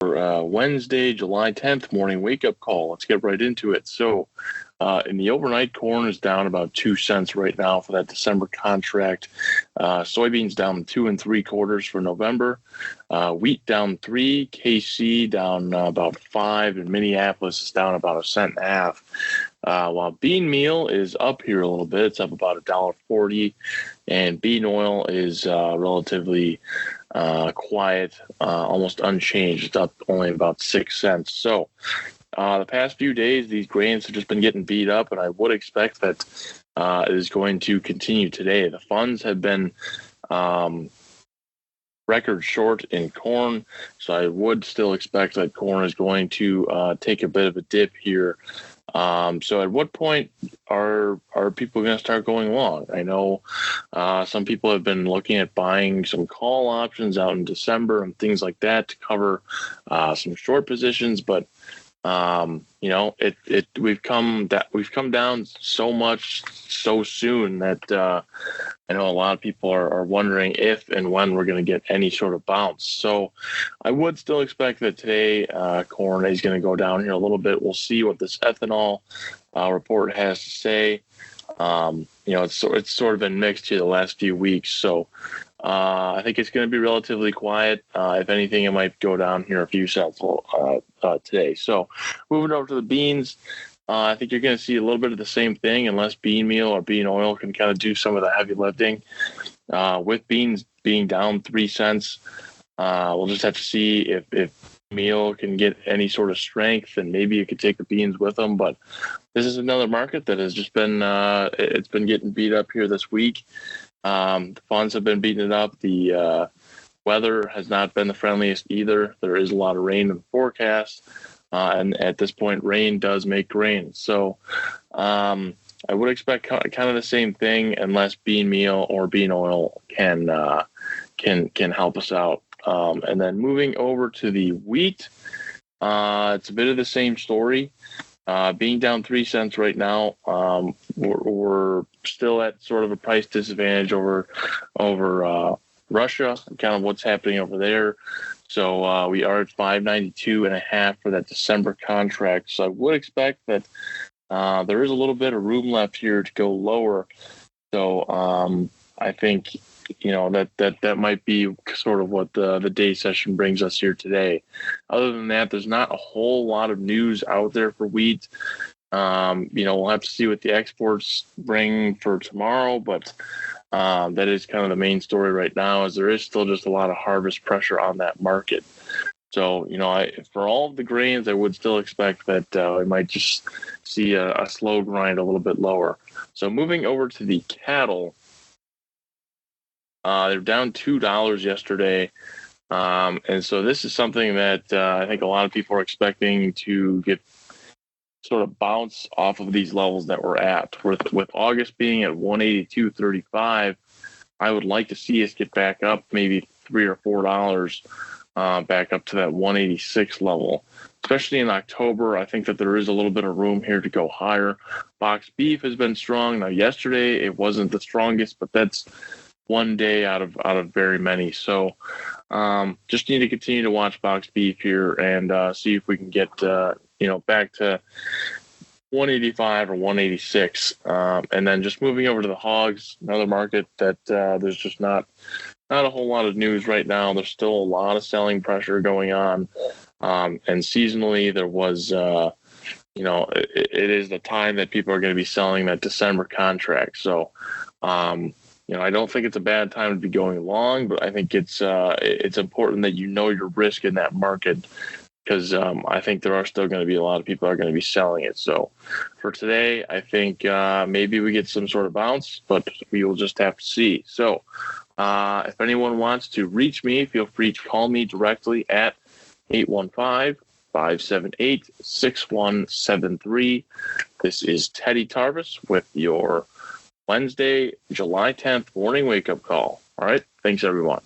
Wednesday, July 10th morning wake-up call. Let's get right into it. So in the overnight, corn is down about 2 cents right now for that December contract. Soybeans down 2 3/4 for November. Wheat down 3, KC down about 5, and Minneapolis is down about 1.50 cents. While bean meal is up here a little bit, it's up about $1.40, and bean oil is relatively quiet, almost unchanged. It's up only about 6 cents. So the past few days, these grains have just been getting beat up, and I would expect that it is going to continue today. The funds have been record short in corn, so I would still expect that corn is going to take a bit of a dip here. So at what point are people going to start going long? I know some people have been looking at buying some call options out in December and things like that to cover some short positions, but we've come down so much so soon that I know a lot of people are wondering if and when we're going to get any sort of bounce. So I would still expect that today corn is going to go down here a little bit. We'll see what this ethanol report has to say. It's sort of been mixed here the last few weeks. So I think it's going to be relatively quiet. If anything, it might go down here a few cents today. So moving over to the beans, I think you're going to see a little bit of the same thing unless bean meal or bean oil can kind of do some of the heavy lifting. With beans being down 3 cents, we'll just have to see if meal can get any sort of strength, and maybe you could take the beans with them. But this is another market that has just been it's been getting beat up here this week. The funds have been beating it up. The weather has not been the friendliest either. There is a lot of rain in the forecast. And at this point, rain does make rain. So I would expect kind of the same thing unless bean meal or bean oil can help us out. And then moving over to the wheat, it's a bit of the same story. Being down 3 cents right now, we're still at sort of a price disadvantage over Russia, kind of what's happening over there. So we are at 592.5 for that December contract. So I would expect that there is a little bit of room left here to go lower. So I think that might be sort of what the day session brings us here today. Other than that, there's not a whole lot of news out there for wheat. We'll have to see what the exports bring for tomorrow, but that is kind of the main story right now, is there is still just a lot of harvest pressure on that market. So, for all of the grains, I would still expect that we might just see a slow grind a little bit lower. So moving over to the cattle, they're down $2 yesterday. And so this is something that I think a lot of people are expecting to get sort of bounce off of these levels that we're at. With August being at 182.35, I would like to see us get back up maybe $3 or $4 back up to that 186 level. Especially in October, I think that there is a little bit of room here to go higher. Box beef has been strong. Now, yesterday it wasn't the strongest, but that's one day out of very many. So just need to continue to watch box beef here and see if we can get back to 185 or 186. And then just moving over to the hogs, another market that there's just not a whole lot of news right now. There's still a lot of selling pressure going on. And seasonally, there was, it is the time that people are going to be selling that December contract. So, I don't think it's a bad time to be going long, but I think it's important that you know your risk in that market, because I think there are still going to be a lot of people that are going to be selling it. So for today, I think maybe we get some sort of bounce, but we will just have to see. So if anyone wants to reach me, feel free to call me directly at 815-578-6173. This is Teddy Tarvis with your Wednesday, July 10th morning wake-up call. All right. Thanks, everyone.